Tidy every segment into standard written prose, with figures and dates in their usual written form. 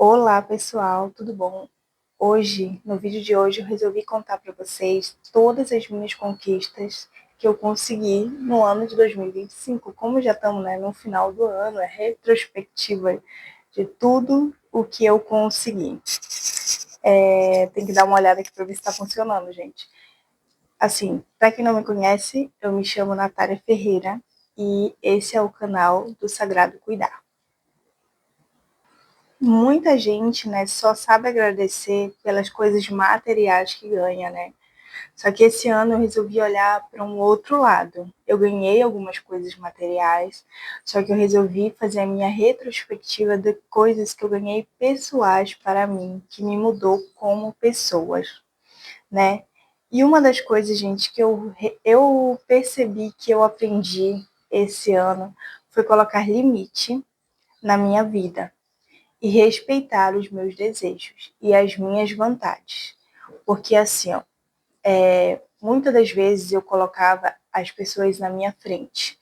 Olá, pessoal, tudo bom? No vídeo de hoje, eu resolvi contar para vocês todas as minhas conquistas que eu consegui no ano de 2025. Como já estamos, né, no final do ano, é retrospectiva de tudo o que eu consegui. Tem que dar uma olhada aqui para ver se está funcionando, gente. Assim, para quem não me conhece, eu me chamo Natália Ferreira e esse é o canal do Sagrado Cuidar. Muita gente, né, só sabe agradecer pelas coisas materiais que ganha, né? Só que esse ano eu resolvi olhar para um outro lado. Eu ganhei algumas coisas materiais, só que eu resolvi fazer a minha retrospectiva de coisas que eu ganhei pessoais para mim, que me mudou como pessoas, né? E uma das coisas, gente, que eu percebi que eu aprendi esse ano foi colocar limite na minha vida e respeitar os meus desejos e as minhas vontades. Porque assim, ó, muitas das vezes eu colocava as pessoas na minha frente.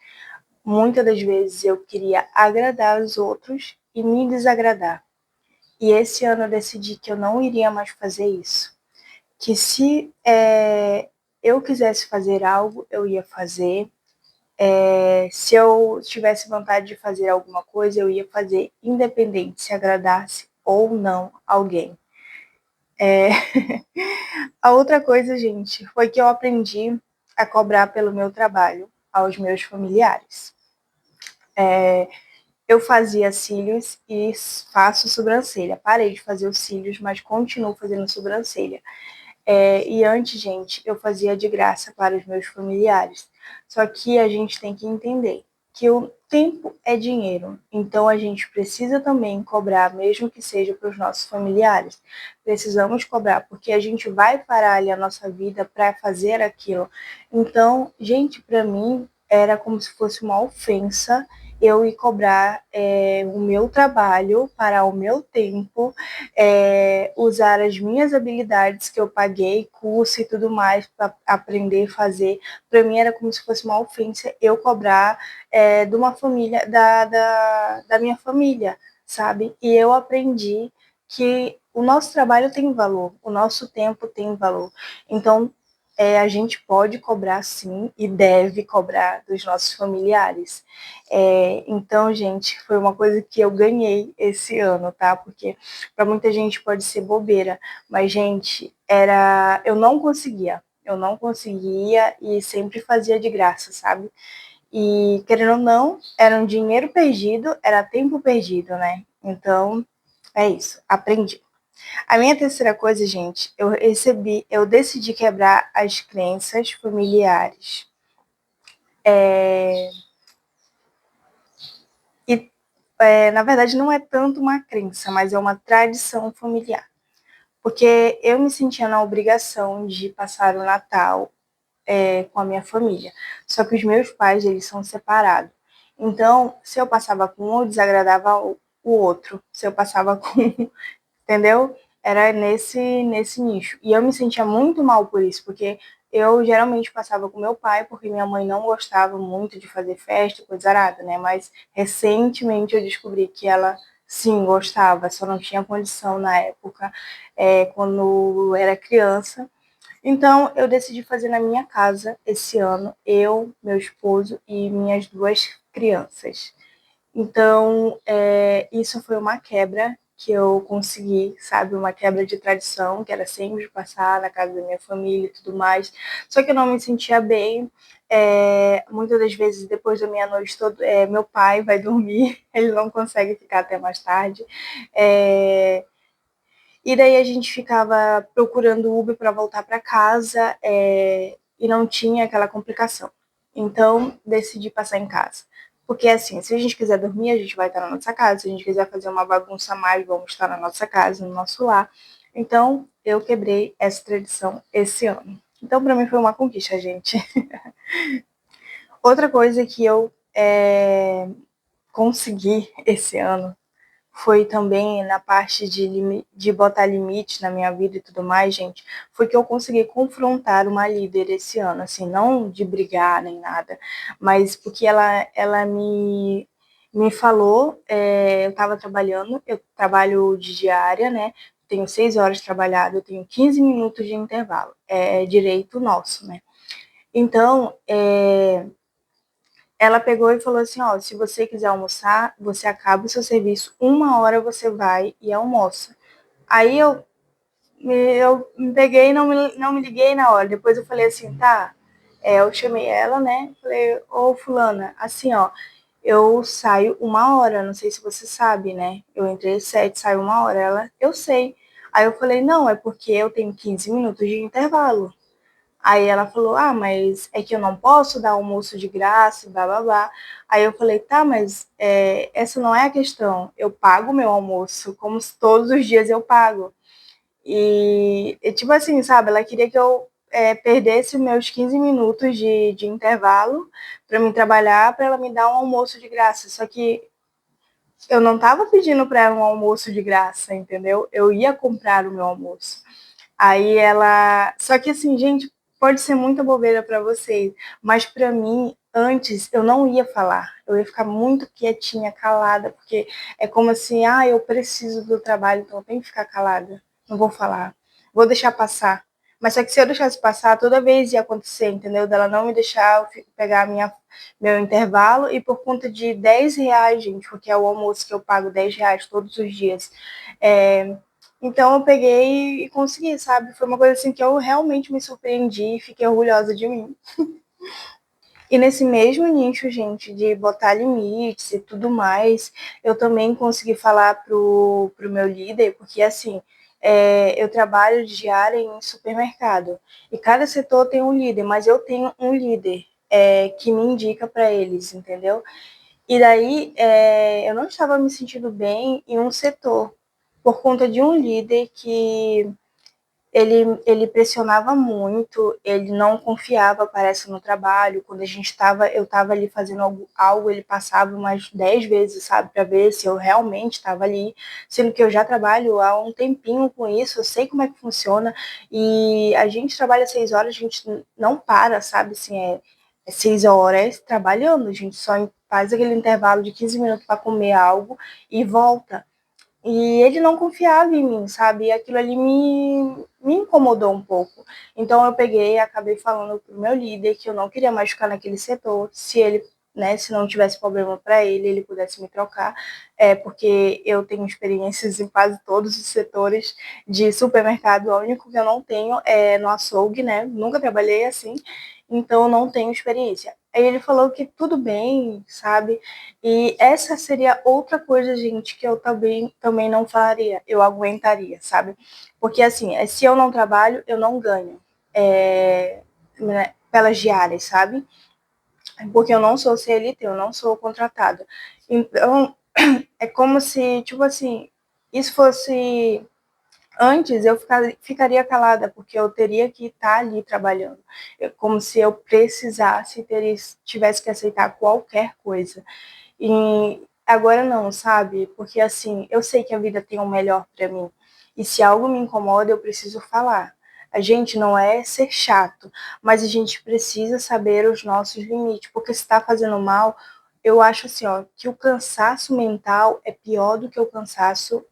Muitas das vezes eu queria agradar os outros e me desagradar. E esse ano eu decidi que eu não iria mais fazer isso. Que se eu quisesse fazer algo, eu ia fazer. Se eu tivesse vontade de fazer alguma coisa, eu ia fazer, independente se agradasse ou não alguém. A outra coisa, gente, foi que eu aprendi a cobrar pelo meu trabalho aos meus familiares. Eu fazia cílios e faço sobrancelha. Parei de fazer os cílios, mas continuo fazendo sobrancelha. E antes, gente, eu fazia de graça para os meus familiares. Só que a gente tem que entender que o tempo é dinheiro. Então a gente precisa também cobrar, mesmo que seja para os nossos familiares. Precisamos cobrar, porque a gente vai parar ali a nossa vida para fazer aquilo. Então, gente, para mim era como se fosse uma ofensa eu ir cobrar o meu trabalho para o meu tempo, usar as minhas habilidades que eu paguei, curso e tudo mais para aprender a fazer. Para mim era como se fosse uma ofensa eu cobrar de uma família, da minha família, sabe? E eu aprendi que o nosso trabalho tem valor, o nosso tempo tem valor. Então, a gente pode cobrar sim e deve cobrar dos nossos familiares. Então, gente, foi uma coisa que eu ganhei esse ano, tá? Porque para muita gente pode ser bobeira, mas, gente, eu não conseguia e sempre fazia de graça, sabe? E, querendo ou não, era um dinheiro perdido, era tempo perdido, né? Então, é isso, aprendi. A minha terceira coisa, gente, eu decidi quebrar as crenças familiares. E, na verdade, não é tanto uma crença, mas é uma tradição familiar. Porque eu me sentia na obrigação de passar o Natal com a minha família. Só que os meus pais, eles são separados. Então, se eu passava com um, eu desagradava o outro. Se eu passava com entendeu? Era nesse nicho. E eu me sentia muito mal por isso, porque eu geralmente passava com meu pai, porque minha mãe não gostava muito de fazer festa, coisa arada, né? Mas recentemente eu descobri que ela sim gostava, só não tinha condição na época, quando era criança. Então eu decidi fazer na minha casa esse ano, eu, meu esposo e minhas duas crianças. Então, isso foi uma quebra que eu consegui, sabe? Uma quebra de tradição, que era sempre passar na casa da minha família e tudo mais. Só que eu não me sentia bem. Muitas das vezes, depois da meia-noite, meu pai vai dormir, ele não consegue ficar até mais tarde. E daí a gente ficava procurando Uber para voltar para casa e não tinha aquela complicação. Então, decidi passar em casa. Porque, assim, se a gente quiser dormir, a gente vai estar na nossa casa. Se a gente quiser fazer uma bagunça a mais, vamos estar na nossa casa, no nosso lar. Então, eu quebrei essa tradição esse ano. Então, para mim, foi uma conquista, gente. Outra coisa que eu consegui esse ano foi também na parte de botar limite na minha vida e tudo mais, gente, foi que eu consegui confrontar uma líder esse ano, assim, não de brigar nem nada, mas porque ela me falou, eu estava trabalhando, eu trabalho de diária, né? Tenho 6 horas trabalhado, eu tenho 15 minutos de intervalo. É direito nosso, né? Então, ela pegou e falou assim, ó, se você quiser almoçar, você acaba o seu serviço, 1 hora você vai e almoça. Aí eu me peguei e não me liguei na hora. Depois eu falei assim, tá. Eu chamei ela, né? Falei, ô fulana, assim, ó, eu saio 1 hora, não sei se você sabe, né? Eu entrei às 7, saio 1 hora. Ela, eu sei. Aí eu falei, não, é porque eu tenho 15 minutos de intervalo. Aí ela falou, ah, mas é que eu não posso dar almoço de graça, blá, blá, blá. Aí eu falei, tá, mas essa não é a questão. Eu pago meu almoço, como se todos os dias eu pago. Tipo assim, sabe, ela queria que eu perdesse meus 15 minutos de intervalo para mim trabalhar, para ela me dar um almoço de graça. Só que eu não estava pedindo para ela um almoço de graça, entendeu? Eu ia comprar o meu almoço. Aí ela. Só que assim, gente, pode ser muita bobeira para vocês, mas para mim, antes, eu não ia falar. Eu ia ficar muito quietinha, calada, porque é como assim, ah, eu preciso do trabalho, então eu tenho que ficar calada. Não vou falar. Vou deixar passar. Mas só que se eu deixasse passar, toda vez ia acontecer, entendeu? Dela não me deixar eu pegar meu intervalo e por conta de R$ 10, gente, porque é o almoço que eu pago R$ 10 todos os dias. É, então eu peguei e consegui, sabe? Foi uma coisa assim que eu realmente me surpreendi e fiquei orgulhosa de mim. E nesse mesmo nicho, gente, de botar limites e tudo mais, eu também consegui falar pro meu líder, porque assim, eu trabalho de diária em supermercado e cada setor tem um líder, mas eu tenho um líder que me indica para eles, entendeu? E daí eu não estava me sentindo bem em um setor por conta de um líder que ele pressionava muito, ele não confiava, parece, no trabalho. Quando eu estava ali fazendo algo, ele passava umas 10 vezes, sabe, para ver se eu realmente estava ali, sendo que eu já trabalho há um tempinho com isso, eu sei como é que funciona, e a gente trabalha 6 horas, a gente não para, sabe, assim, é 6 horas trabalhando, a gente só faz aquele intervalo de 15 minutos para comer algo e volta. E ele não confiava em mim, sabe? E aquilo ali me incomodou um pouco. Então eu peguei e acabei falando pro meu líder que eu não queria mais ficar naquele setor, se ele, né, se não tivesse problema para ele, ele pudesse me trocar, porque eu tenho experiências em quase todos os setores de supermercado, o único que eu não tenho é no açougue, né? Nunca trabalhei assim, então eu não tenho experiência. Aí ele falou que tudo bem, sabe? E essa seria outra coisa, gente, que eu também não faria, eu aguentaria, sabe? Porque, assim, se eu não trabalho, eu não ganho né, pelas diárias, sabe? Porque eu não sou CLT, eu não sou contratada. Então, é como se, tipo assim, isso fosse. Antes eu ficaria calada, porque eu teria que estar ali trabalhando. Como se eu precisasse, tivesse que aceitar qualquer coisa. E agora não, sabe? Porque assim, eu sei que a vida tem o melhor para mim. E se algo me incomoda, eu preciso falar. A gente não é ser chato, mas a gente precisa saber os nossos limites, porque se está fazendo mal, eu acho assim, ó, que o cansaço mental é pior do que o cansaço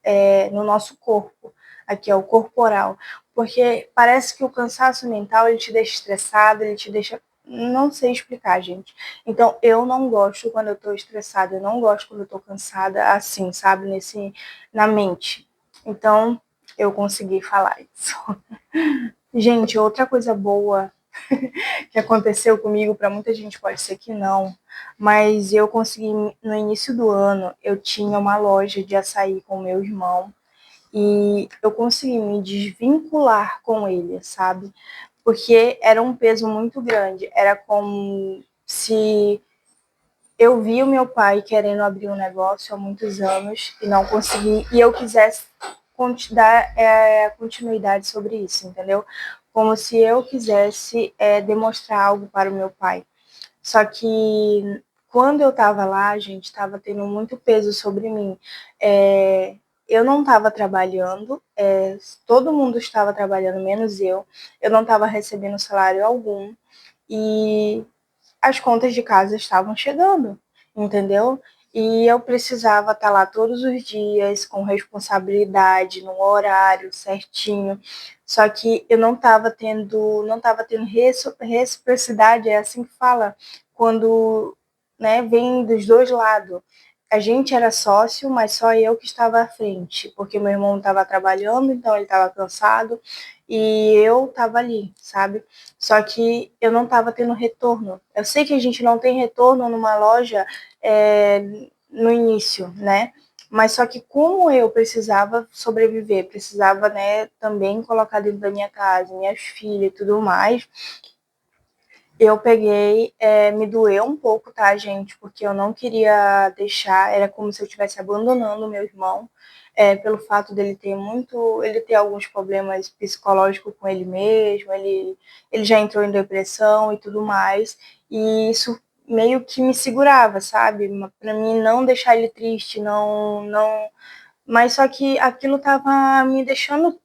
no nosso corpo, aqui é o corporal, porque parece que o cansaço mental ele te deixa estressado, ele te deixa, não sei explicar, gente. Então, eu não gosto quando eu tô estressada, eu não gosto quando eu tô cansada, assim, sabe, na mente. Então, eu consegui falar isso. Gente, outra coisa boa que aconteceu comigo, para muita gente pode ser que não, mas eu consegui, no início do ano, eu tinha uma loja de açaí com meu irmão e eu consegui me desvincular com ele, sabe? Porque era um peso muito grande, era como se eu vi o meu pai querendo abrir um negócio há muitos anos e não consegui, e eu quisesse dar continuidade sobre isso, entendeu? Como se eu quisesse demonstrar algo para o meu pai. Só que quando eu estava lá, gente, estava tendo muito peso sobre mim. Eu não estava trabalhando, todo mundo estava trabalhando, menos eu. Eu não estava recebendo salário algum. E as contas de casa estavam chegando, entendeu? E eu precisava estar lá todos os dias, com responsabilidade, no horário certinho. Só que eu não estava tendo reciprocidade, é assim que fala, quando, né, vem dos dois lados. A gente era sócio, mas só eu que estava à frente, porque meu irmão estava trabalhando, então ele estava cansado, e eu estava ali, sabe? Só que eu não estava tendo retorno. Eu sei que a gente não tem retorno numa loja é, no início, né? Mas só que como eu precisava sobreviver, precisava, né, também colocar dentro da minha casa, minhas filhas e tudo mais, eu peguei, me doeu um pouco, tá, gente? Porque eu não queria deixar, era como se eu estivesse abandonando o meu irmão, pelo fato ele ter alguns problemas psicológicos com ele mesmo, ele já entrou em depressão e tudo mais, e isso meio que me segurava, sabe? Para mim não deixar ele triste, não, mas só que aquilo tava me deixando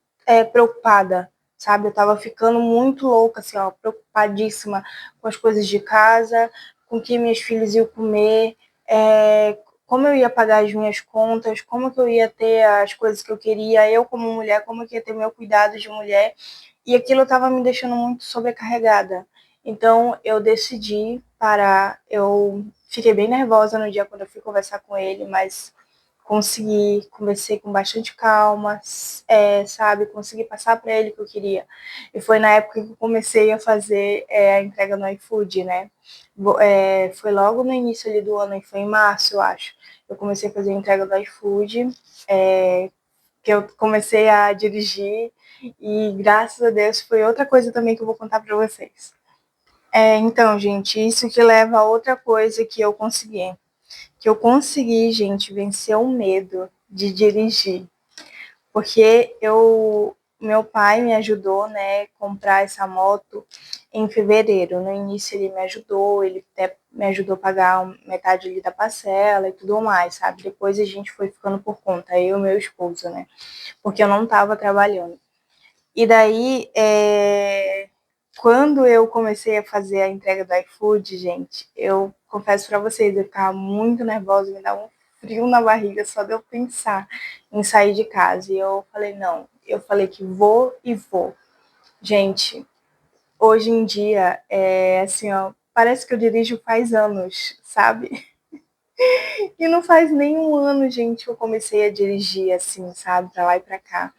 preocupada, sabe? Eu tava ficando muito louca, assim, ó, preocupadíssima com as coisas de casa, com o que minhas filhas iam comer, como eu ia pagar as minhas contas, como que eu ia ter as coisas que eu queria, eu como mulher, como que ia ter meu cuidado de mulher. E aquilo estava me deixando muito sobrecarregada. Então eu decidi parar. Eu fiquei bem nervosa no dia quando eu fui conversar com ele, mas consegui, conversei com bastante calma, sabe, consegui passar para ele o que eu queria. E foi na época que eu comecei a fazer a entrega no iFood, né? Foi logo no início ali do ano, foi em março, eu acho. Eu comecei a fazer a entrega do iFood, que eu comecei a dirigir e graças a Deus foi outra coisa também que eu vou contar para vocês. Então, gente, isso que leva a outra coisa que eu consegui, gente, vencer o medo de dirigir, porque meu pai me ajudou, né, comprar essa moto em fevereiro. No início ele me ajudou, ele até me ajudou a pagar metade ali da parcela e tudo mais, sabe? Depois a gente foi ficando por conta, eu e meu esposo, né? Porque eu não estava trabalhando. E daí, quando eu comecei a fazer a entrega do iFood, gente, eu confesso para vocês, eu ficava muito nervosa, me dava um frio na barriga só de eu pensar em sair de casa. E eu falei, não, eu falei que vou e vou. Gente, hoje em dia, assim, ó, parece que eu dirijo faz anos, sabe? E não faz nem um ano, gente, que eu comecei a dirigir, assim, sabe, pra lá e pra cá.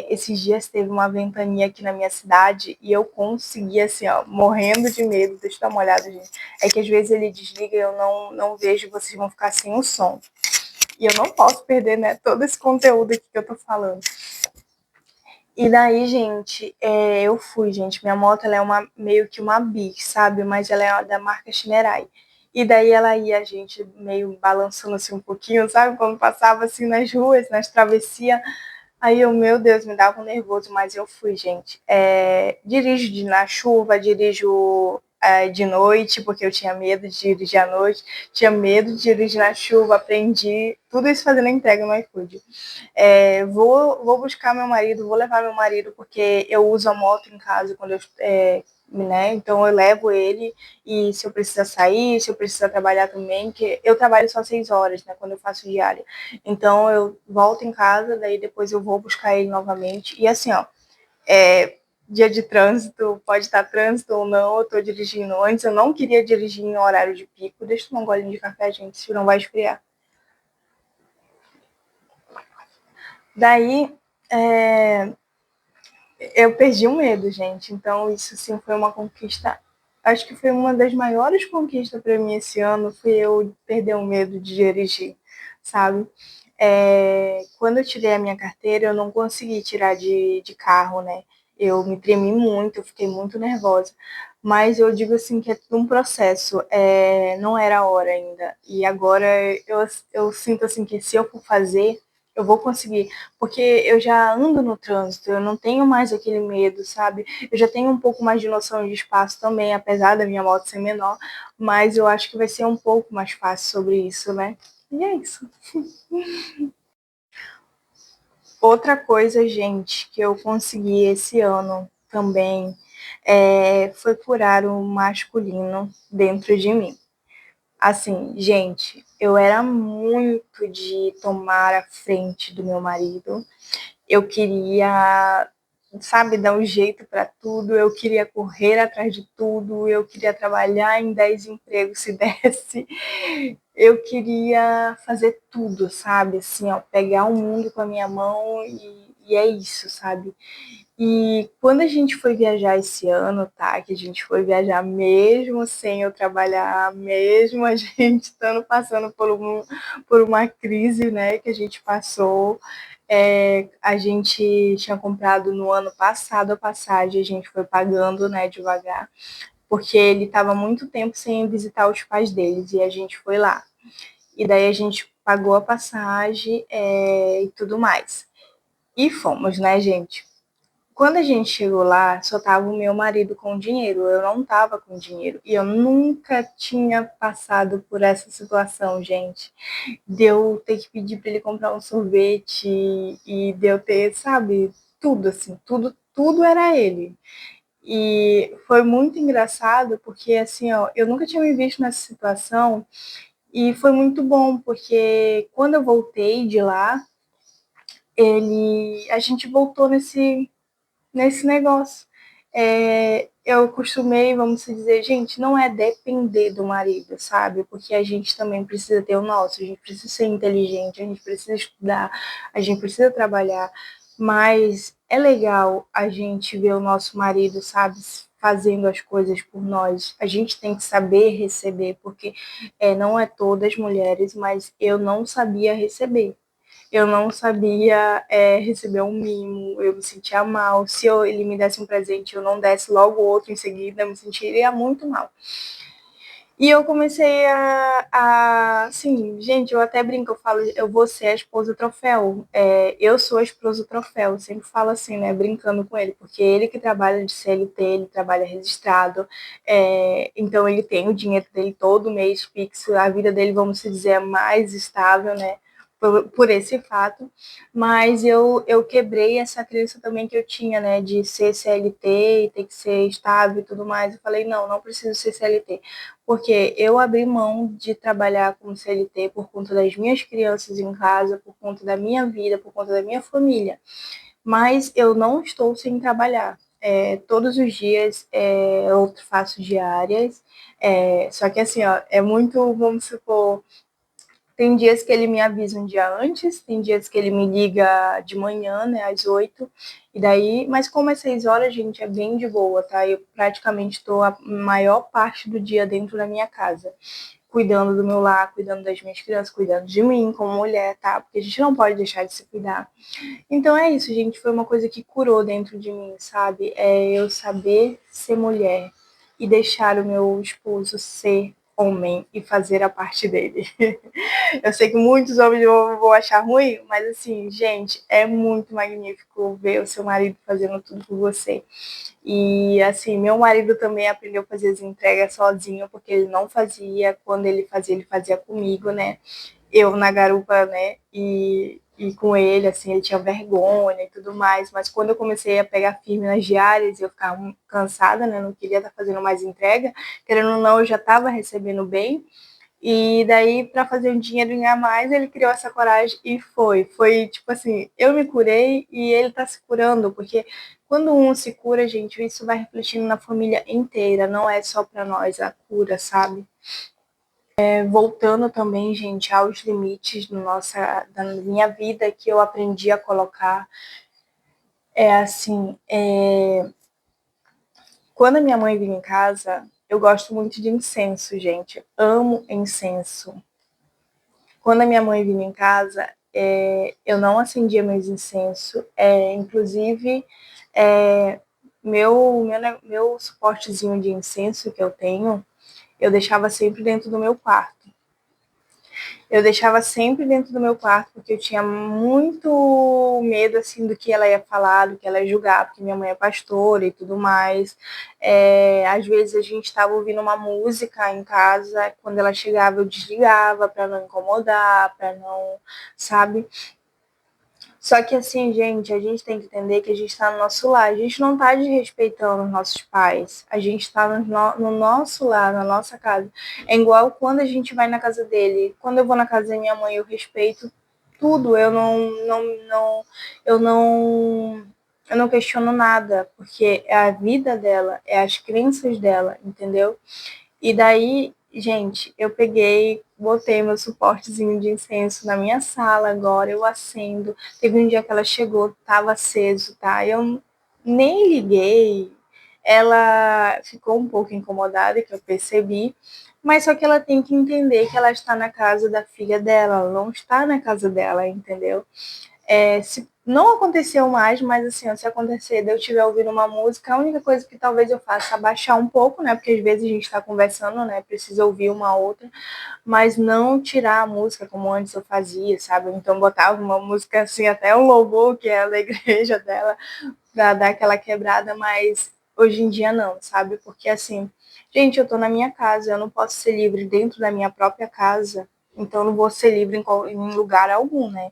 Esses dias teve uma ventania aqui na minha cidade e eu consegui, assim, ó, morrendo de medo. Deixa eu dar uma olhada, gente. É que às vezes ele desliga e eu não vejo, vocês vão ficar sem o som. E eu não posso perder, né, todo esse conteúdo aqui que eu tô falando. E daí, gente, eu fui, gente. Minha moto ela é meio que uma Bis, sabe? Mas ela é da marca Shinerai. E daí ela ia, gente, meio balançando assim um pouquinho, sabe? Quando passava assim nas ruas, nas travessias. Aí eu, meu Deus, me dava um nervoso, mas eu fui, gente. Dirijo na chuva, dirijo de noite, porque eu tinha medo de dirigir à noite, tinha medo de dirigir na chuva, aprendi tudo isso fazendo a entrega no iFood. Vou buscar meu marido, vou levar meu marido, porque eu uso a moto em casa quando né? Então eu levo ele e se eu precisar sair, se eu precisar trabalhar também, que eu trabalho só 6 horas, né? Quando eu faço diária. Então eu volto em casa, daí depois eu vou buscar ele novamente. E assim, ó, dia de trânsito, pode estar trânsito ou não, eu tô dirigindo. Antes eu não queria dirigir em horário de pico. Deixa eu tomar um golinho de café, gente, se não vai esfriar. Daí, eu perdi o medo, gente. Então, isso sim foi uma conquista. Acho que foi uma das maiores conquistas para mim esse ano, foi eu perder o medo de dirigir, sabe? Quando eu tirei a minha carteira, eu não consegui tirar de carro, né? Eu me tremi muito, eu fiquei muito nervosa. Mas eu digo assim que é tudo um processo, não era a hora ainda. E agora eu sinto assim que se eu for fazer, eu vou conseguir, porque eu já ando no trânsito, eu não tenho mais aquele medo, sabe? Eu já tenho um pouco mais de noção de espaço também, apesar da minha moto ser menor, mas eu acho que vai ser um pouco mais fácil sobre isso, né? E é isso. Outra coisa, gente, que eu consegui esse ano também foi curar o masculino dentro de mim. Assim, gente, eu era muito de tomar a frente do meu marido. Eu queria, sabe, dar um jeito para tudo, eu queria correr atrás de tudo, eu queria trabalhar em 10 empregos se desse. Eu queria fazer tudo, sabe? Assim, ó, pegar o mundo com a minha mão e é isso, sabe? E quando a gente foi viajar esse ano, tá? Que a gente foi viajar mesmo sem eu trabalhar, mesmo a gente estando passando por uma crise, né? Que a gente passou. A gente tinha comprado no ano passado a passagem, a gente foi pagando, né, devagar, porque ele estava muito tempo sem visitar os pais deles e a gente foi lá. E daí a gente pagou a passagem e tudo mais. E fomos, né, gente? Quando a gente chegou lá, só tava o meu marido com dinheiro, eu não tava com dinheiro. E eu nunca tinha passado por essa situação, gente. De eu ter que pedir para ele comprar um sorvete e de eu ter, sabe, tudo assim, tudo era ele. E foi muito engraçado porque assim, ó, eu nunca tinha me visto nessa situação e foi muito bom porque quando eu voltei de lá, a gente voltou nesse negócio. Eu costumei, vamos dizer, gente, não é depender do marido, sabe? Porque a gente também precisa ter o nosso, a gente precisa ser inteligente, a gente precisa estudar, a gente precisa trabalhar, mas é legal a gente ver o nosso marido, sabe? Fazendo as coisas por nós. A gente tem que saber receber, porque não é todas mulheres, mas eu não sabia receber. Eu não sabia receber um mimo, eu me sentia mal. Se ele me desse um presente e eu não desse logo outro em seguida, eu me sentiria muito mal. E eu comecei assim, gente, eu até brinco, eu falo, eu vou ser a esposa troféu. Eu sou a esposa troféu, eu sempre falo assim, né, brincando com ele, porque ele que trabalha de CLT, ele trabalha registrado, então ele tem o dinheiro dele todo mês fixo, a vida dele, vamos dizer, é mais estável, né, por esse fato, mas eu quebrei essa crença também que eu tinha, né, de ser CLT e ter que ser estável e tudo mais. Eu falei, não, não preciso ser CLT, porque eu abri mão de trabalhar como CLT por conta das minhas crianças em casa, por conta da minha vida, por conta da minha família, mas eu não estou sem trabalhar. Todos os dias eu faço diárias, só que assim, ó, é muito, vamos supor, tem dias que ele me avisa um dia antes, tem dias que ele me liga de manhã, né, às 8, e daí, mas como é 6 horas, gente, é bem de boa, tá? Eu praticamente estou a maior parte do dia dentro da minha casa, cuidando do meu lar, cuidando das minhas crianças, cuidando de mim como mulher, tá? Porque a gente não pode deixar de se cuidar. Então é isso, gente, foi uma coisa que curou dentro de mim, sabe? É eu saber ser mulher e deixar o meu esposo ser homem e fazer a parte dele. Eu sei que muitos homens vão achar ruim, mas assim, gente, é muito magnífico ver o seu marido fazendo tudo por você. E assim, meu marido também aprendeu a fazer as entregas sozinho, porque ele não fazia, quando ele fazia comigo, né? Eu na garupa, né? E com ele, assim, ele tinha vergonha e tudo mais, mas quando eu comecei a pegar firme nas diárias, eu ficava cansada, né? Não queria estar fazendo mais entrega, querendo ou não, eu já estava recebendo bem, e daí, para fazer um dinheiro a mais, ele criou essa coragem e foi. Foi tipo assim, eu me curei e ele tá se curando, porque quando um se cura, gente, isso vai refletindo na família inteira, não é só para nós a cura, sabe? Voltando também, gente, aos limites da minha vida que eu aprendi a colocar, assim, quando a minha mãe vinha em casa, eu gosto muito de incenso, gente. Amo incenso. Quando a minha mãe vinha em casa, eu não acendia meus incensos. Inclusive, é, meu suportezinho de incenso que eu tenho, eu deixava sempre dentro do meu quarto. Eu deixava sempre dentro do meu quarto, porque eu tinha muito medo, assim, do que ela ia falar, do que ela ia julgar, porque minha mãe é pastora e tudo mais. Às vezes a gente estava ouvindo uma música em casa, quando ela chegava eu desligava para não incomodar, para não, sabe? Só que assim, gente, a gente tem que entender que a gente está no nosso lar. A gente não está desrespeitando os nossos pais. A gente está no nosso lar, na nossa casa. É igual quando a gente vai na casa dele. Quando eu vou na casa da minha mãe, eu respeito tudo. Eu não questiono nada, porque é a vida dela, é as crenças dela, entendeu? E daí, gente, eu peguei, botei meu suportezinho de incenso na minha sala agora, eu acendo. Teve um dia que ela chegou, tava aceso, tá? Eu nem liguei. Ela ficou um pouco incomodada, que eu percebi, mas só que ela tem que entender que ela está na casa da filha dela, ela não está na casa dela, entendeu? Se não aconteceu mais, mas assim, ó, se acontecer de eu estiver ouvindo uma música, a única coisa que talvez eu faça é abaixar um pouco, né? Porque às vezes a gente está conversando, né? Precisa ouvir uma outra, mas não tirar a música como antes eu fazia, sabe? Então botava uma música assim, até um louvor, que é da igreja dela, pra dar aquela quebrada, mas hoje em dia não, sabe? Porque assim, gente, eu tô na minha casa, eu não posso ser livre dentro da minha própria casa, então eu não vou ser livre em lugar algum, né?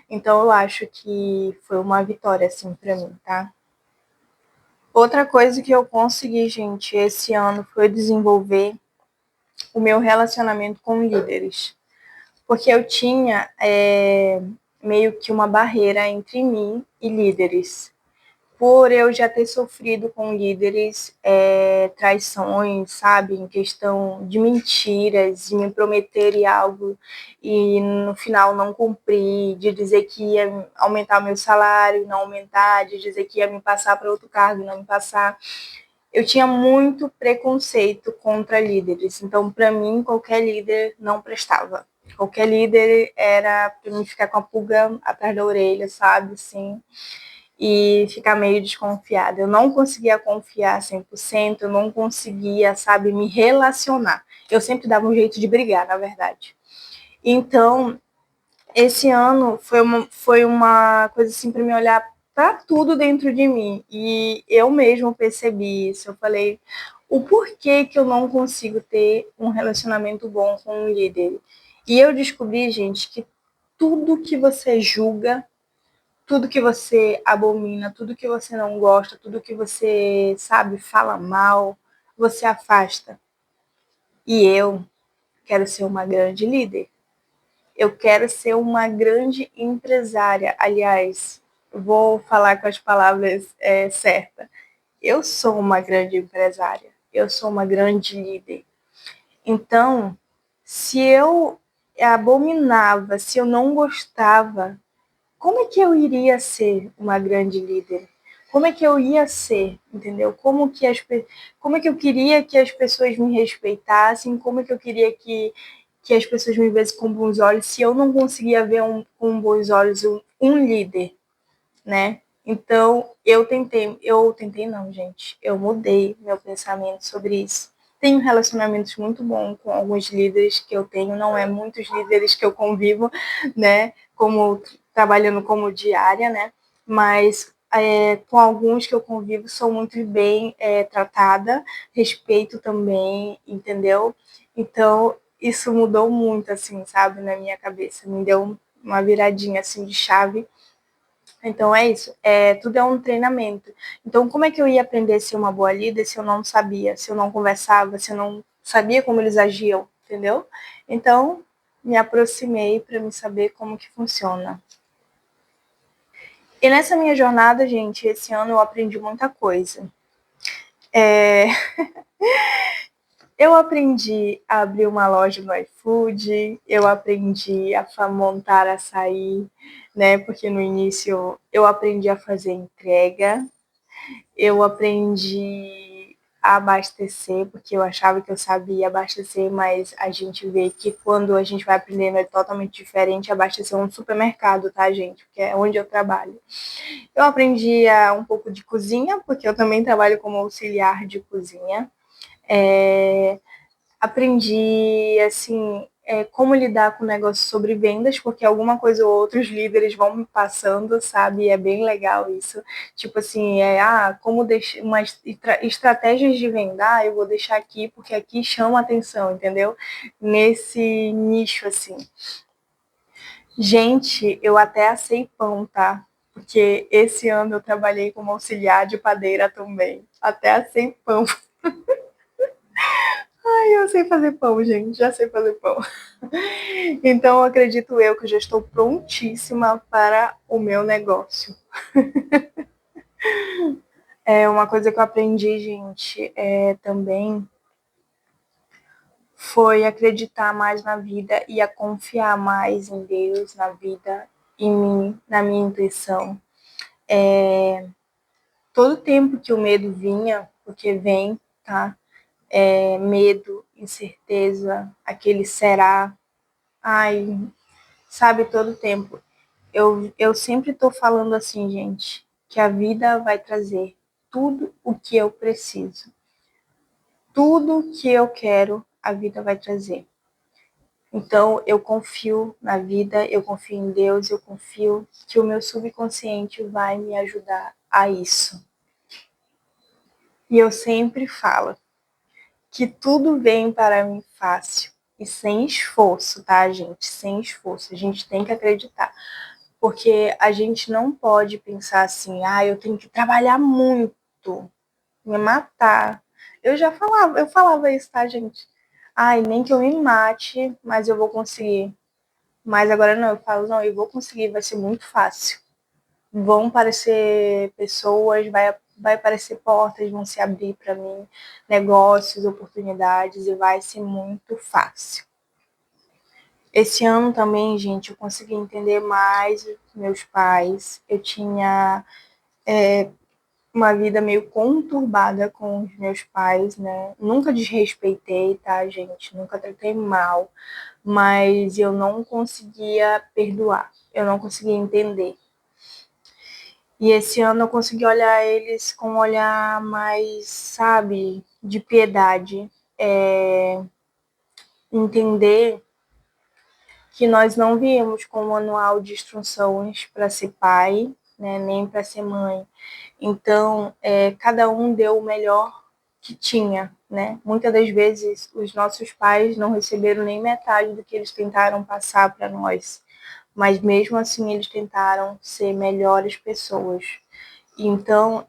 Então eu acho que foi uma vitória, assim, pra mim, tá? Outra coisa que eu consegui, gente, esse ano foi desenvolver o meu relacionamento com líderes. Porque eu tinha meio que uma barreira entre mim e líderes. Por eu já ter sofrido com líderes traições, sabe, em questão de mentiras, de me prometerem algo e no final não cumprir, de dizer que ia aumentar meu salário e não aumentar, de dizer que ia me passar para outro cargo e não me passar. Eu tinha muito preconceito contra líderes, então para mim qualquer líder não prestava. Qualquer líder era para mim ficar com a pulga atrás da orelha, sabe, assim, e ficar meio desconfiada. Eu não conseguia confiar 100%, eu não conseguia, sabe, me relacionar. Eu sempre dava um jeito de brigar, na verdade. Então, esse ano foi uma coisa assim para me olhar para tudo dentro de mim. E eu mesmo percebi isso. Eu falei, o porquê que eu não consigo ter um relacionamento bom com um líder? E eu descobri, gente, que tudo que você julga, tudo que você abomina, tudo que você não gosta, tudo que você, sabe, fala mal, você afasta. E eu quero ser uma grande líder. Eu quero ser uma grande empresária. Aliás, vou falar com as palavras certas. Eu sou uma grande empresária. Eu sou uma grande líder. Então, se eu abominava, se eu não gostava, como é que eu iria ser uma grande líder? Como é que eu ia ser, entendeu? Como é que eu queria que as pessoas me respeitassem? Como é que eu queria que as pessoas me vissem com bons olhos se eu não conseguia ver com bons olhos um líder, né? Então, eu tentei não, gente. Eu mudei meu pensamento sobre isso. Tenho relacionamentos muito bons com alguns líderes que eu tenho, não é muitos líderes que eu convivo, né? Como trabalhando como diária, né? Mas com alguns que eu convivo sou muito bem tratada, respeito também, entendeu? Então, isso mudou muito, assim, sabe, na minha cabeça. Me deu uma viradinha, assim, de chave. Então é isso, tudo é um treinamento. Então, como é que eu ia aprender a ser uma boa líder se eu não sabia, se eu não conversava, se eu não sabia como eles agiam, entendeu? Então, me aproximei para me saber como que funciona. E nessa minha jornada, gente, esse ano eu aprendi muita coisa. Eu aprendi a abrir uma loja no iFood, eu aprendi a montar açaí, né? Porque no início eu aprendi a fazer entrega, eu aprendi a abastecer, porque eu achava que eu sabia abastecer, mas a gente vê que quando a gente vai aprendendo é totalmente diferente. Abastecer um supermercado, tá, gente? Porque é onde eu trabalho. Eu aprendi um pouco de cozinha, porque eu também trabalho como auxiliar de cozinha. É, aprendi, assim, como lidar com o negócio sobre vendas, porque alguma coisa ou outra os líderes vão me passando, sabe? E é bem legal isso. Tipo assim, como deixar umas estratégias de venda, eu vou deixar aqui porque aqui chama atenção, entendeu? Nesse nicho, assim. Gente, eu até assei pão, tá? Porque esse ano eu trabalhei como auxiliar de padeira também. Até assei pão. Ai, eu sei fazer pão, gente. Já sei fazer pão. Então, acredito eu que eu já estou prontíssima para o meu negócio. É uma coisa que eu aprendi, gente, também foi acreditar mais na vida e a confiar mais em Deus, na vida, em mim, na minha intuição. Todo tempo que o medo vinha, porque vem, tá? Medo, incerteza, aquele será. Ai, sabe, todo tempo. Eu sempre tô falando assim, gente, que a vida vai trazer tudo o que eu preciso. Tudo que eu quero, a vida vai trazer. Então, eu confio na vida, eu confio em Deus, eu confio que o meu subconsciente vai me ajudar a isso. E eu sempre falo que tudo vem para mim fácil e sem esforço, tá, gente? Sem esforço. A gente tem que acreditar. Porque a gente não pode pensar assim, eu tenho que trabalhar muito, me matar. Eu falava isso, tá, gente? Nem que eu me mate, mas eu vou conseguir. Mas agora não, eu falo, não, eu vou conseguir, vai ser muito fácil. Vão aparecer pessoas, vai aparecer portas, vão se abrir para mim, negócios, oportunidades, e vai ser muito fácil. Esse ano também, gente, eu consegui entender mais meus pais. Eu tinha uma vida meio conturbada com os meus pais, né? Nunca desrespeitei, tá, gente? Nunca tratei mal, mas eu não conseguia perdoar, eu não conseguia entender. E esse ano eu consegui olhar eles com um olhar mais, sabe, de piedade. Entender que nós não viemos com um manual de instruções para ser pai, né, nem para ser mãe. Então, cada um deu o melhor que tinha, né? Muitas das vezes os nossos pais não receberam nem metade do que eles tentaram passar para nós, mas mesmo assim eles tentaram ser melhores pessoas. Então,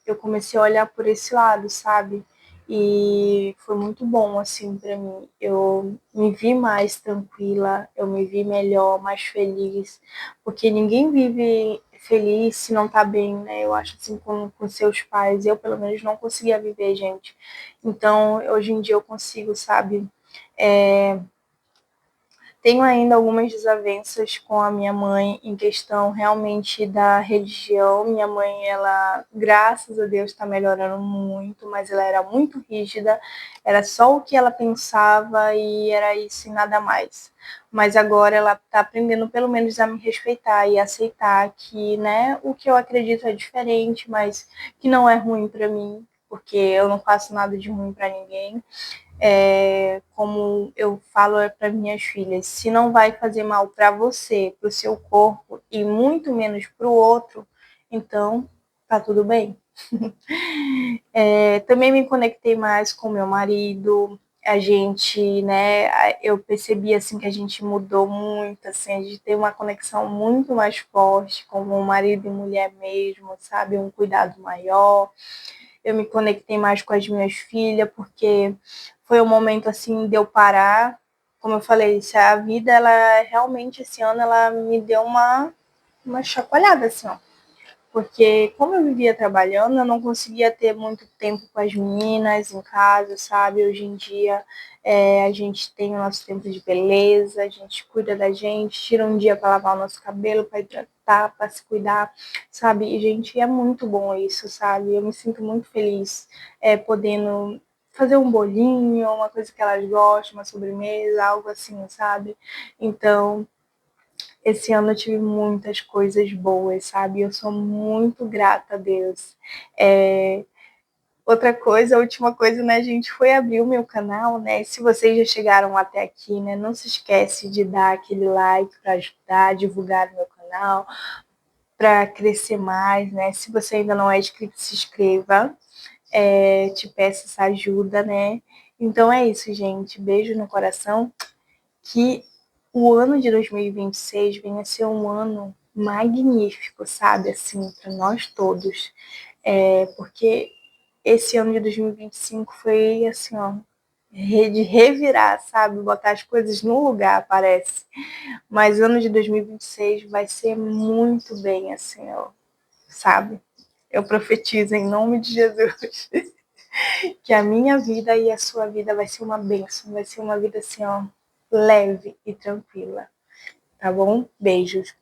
eu comecei a olhar por esse lado, sabe? E foi muito bom, assim, para mim. Eu me vi mais tranquila, eu me vi melhor, mais feliz, porque ninguém vive feliz se não tá bem, né? Eu acho assim com seus pais. Eu, pelo menos, não conseguia viver, gente. Então, hoje em dia eu consigo, sabe? Tenho ainda algumas desavenças com a minha mãe em questão realmente da religião. Minha mãe, ela, graças a Deus, está melhorando muito, mas ela era muito rígida, era só o que ela pensava e era isso e nada mais. Mas agora ela está aprendendo pelo menos a me respeitar e aceitar que, né, o que eu acredito é diferente, mas que não é ruim para mim, porque eu não faço nada de ruim para ninguém. Como eu falo para minhas filhas, se não vai fazer mal para você, para o seu corpo e muito menos para o outro, então tá tudo bem. Também me conectei mais com meu marido. A gente, né, eu percebi assim que a gente mudou muito, assim, a gente tem uma conexão muito mais forte como marido e mulher mesmo, sabe, um cuidado maior. Eu me conectei mais com as minhas filhas, porque foi um momento assim de eu parar. Como eu falei, a vida, ela realmente esse ano ela me deu uma chacoalhada assim, ó. Porque como eu vivia trabalhando, eu não conseguia ter muito tempo com as meninas em casa, sabe? Hoje em dia a gente tem o nosso tempo de beleza, a gente cuida da gente, tira um dia para lavar o nosso cabelo, para hidratar, para se cuidar, sabe? E, gente, é muito bom isso, sabe? Eu me sinto muito feliz podendo fazer um bolinho, uma coisa que elas gostam, uma sobremesa, algo assim, sabe? Então, esse ano eu tive muitas coisas boas, sabe? Eu sou muito grata a Deus. Outra coisa, a última coisa, né, gente, foi abrir o meu canal, né? Se vocês já chegaram até aqui, né, não se esquece de dar aquele like para ajudar a divulgar o meu canal, para crescer mais, né? Se você ainda não é inscrito, se inscreva. Te peço essa ajuda, né? Então é isso, gente. Beijo no coração. Que o ano de 2026 venha a ser um ano magnífico, sabe, assim, para nós todos. Porque esse ano de 2025 foi, assim, ó, de revirar, sabe, botar as coisas no lugar, parece. Mas o ano de 2026 vai ser muito bem, assim, ó, sabe? Eu profetizo em nome de Jesus que a minha vida e a sua vida vai ser uma bênção, vai ser uma vida assim, ó, leve e tranquila. Tá bom? Beijos.